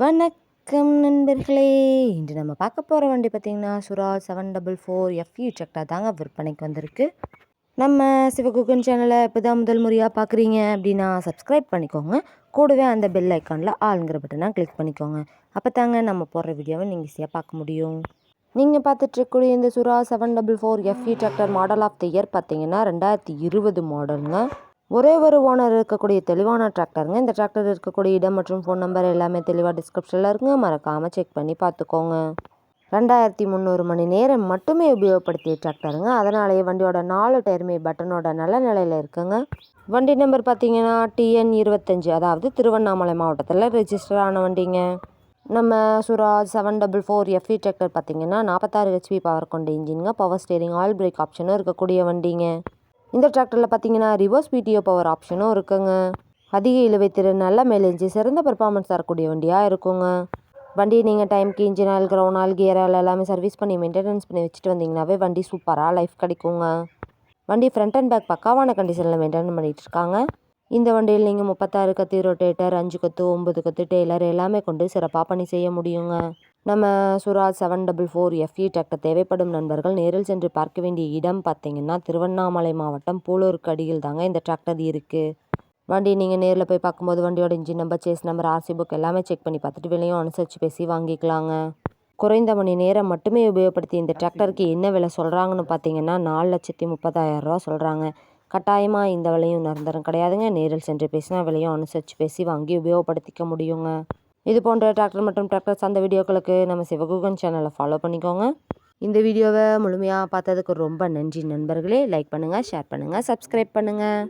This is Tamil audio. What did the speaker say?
வணக்கம் நண்பர்களே. இன்று நம்ம பார்க்க போகிற வண்டி பார்த்திங்கன்னா சுராஜ் 744 FU டிராக்டர் தாங்க விற்பனைக்கு வந்திருக்கு. நம்ம சிவகுகன் சேனலை இப்போ தான் முதல் முறையாக பார்க்குறீங்க அப்படின்னா சப்ஸ்கிரைப் பண்ணிக்கோங்க. கூடவே அந்த பெல் ஐக்கானில் ஆளுங்கிற பட்டனை கிளிக் பண்ணிக்கோங்க. அப்போ தாங்க நம்ம போடுற வீடியோவை நீங்கள் ஈஸியாக பார்க்க முடியும். நீங்கள் பார்த்துட்ருக்கூடிய இந்த Swaraj 744 FU tractor model of the year பார்த்திங்கன்னா 2020 மாடலுங்க. ஒரே ஒரு ஓனர் இருக்கக்கூடிய தெளிவான டிராக்டருங்க. இந்த டிராக்டர் இருக்கக்கூடிய இடம் மற்றும் ஃபோன் நம்பர் எல்லாமே தெளிவாக டிஸ்கிரிப்ஷனில் இருக்குங்க. மறக்காமல் செக் பண்ணி பார்த்துக்கோங்க. 2300 மணி நேரம் மட்டுமே உபயோகப்படுத்திய டிராக்டருங்க. அதனாலேயே வண்டியோட 4 டயருமே பட்டனோட நல்ல நிலையில் இருக்குங்க. வண்டி நம்பர் பார்த்தீங்கன்னா TN 25, அதாவது திருவண்ணாமலை மாவட்டத்தில் ரெஜிஸ்டர் ஆன வண்டிங்க. நம்ம சுராஜ் 744 FE டிராக்டர் பார்த்தீங்கன்னா 46 HP பவர் கொண்ட இன்ஜினுங்க. பவர் ஸ்டேரிங், ஆயில் பிரேக் ஆப்ஷனும் இருக்கக்கூடிய வண்டிங்க. இந்த டிராக்டரில் பார்த்தீங்கன்னா ரிவர்ஸ் PTO பவர் ஆப்ஷனும் இருக்குங்க. அதிக இழுவை திறன், நல்ல மைலேஜ், சிறந்த பெர்ஃபார்மன்ஸ் தரக்கூடிய வண்டியாக இருக்குங்க. வண்டியை நீங்கள் டைமுக்கு engine oil, ground oil, gear oil எல்லாமே சர்வீஸ் பண்ணி மெயின்டெனன்ஸ் பண்ணி வச்சுட்டு வந்தீங்கன்னாவே வண்டி சூப்பராக லைஃப் கிடைக்குங்க. வண்டி ஃப்ரண்ட் அண்ட் பேக் பக்காவான கண்டிஷனில் மெயின்டைன் பண்ணிகிட்டு இருக்காங்க. இந்த வண்டியில் நீங்கள் 36 கத்தி ரொட்டேட்டர், 5 கத்து, 9 கத்து டெய்லர் எல்லாமே கொண்டு சிறப்பாக பணி செய்ய முடியுங்க. நம்ம சுராஜ் 744 FE டிராக்டர் தேவைப்படும் நண்பர்கள் நேரில் சென்று பார்க்க வேண்டிய இடம் பார்த்தீங்கன்னா திருவண்ணாமலை மாவட்டம் பூலூருக்கு அடியில் தாங்க இந்த டிராக்டர் இருக்குது. வண்டி நீங்கள் நேரில் போய் பார்க்கும்போது வண்டியோட engine number, chassis number, RC book எல்லாமே செக் பண்ணி பார்த்துட்டு விலையும் அனுசரித்து பேசி வாங்கிக்கலாங்க. குறைந்த மணி நேரம் மட்டுமே உபயோகப்படுத்தி இந்த டிராக்டருக்கு என்ன விலை சொல்கிறாங்கன்னு பார்த்தீங்கன்னா 4,30,000 ரூபா சொல்கிறாங்க. கட்டாயமாக இந்த விலையும் நிரந்தரம் கிடையாதுங்க. நேரில் சென்று பேசினா விலையும் அனுசரித்து பேசி வாங்கி உபயோகப்படுத்திக்க முடியுங்க. இது போன்ற டிராக்டர் மற்றும் டிராக்டர் சார்ந்த வீடியோக்களுக்கு நம்ம சிவகுகன் சேனலை ஃபாலோ பண்ணிக்கோங்க. இந்த வீடியோவை முழுமையாக பார்த்ததுக்கு ரொம்ப நன்றி நண்பர்களே. லைக் பண்ணுங்கள், ஷேர் பண்ணுங்கள், சப்ஸ்கிரைப் பண்ணுங்கள்.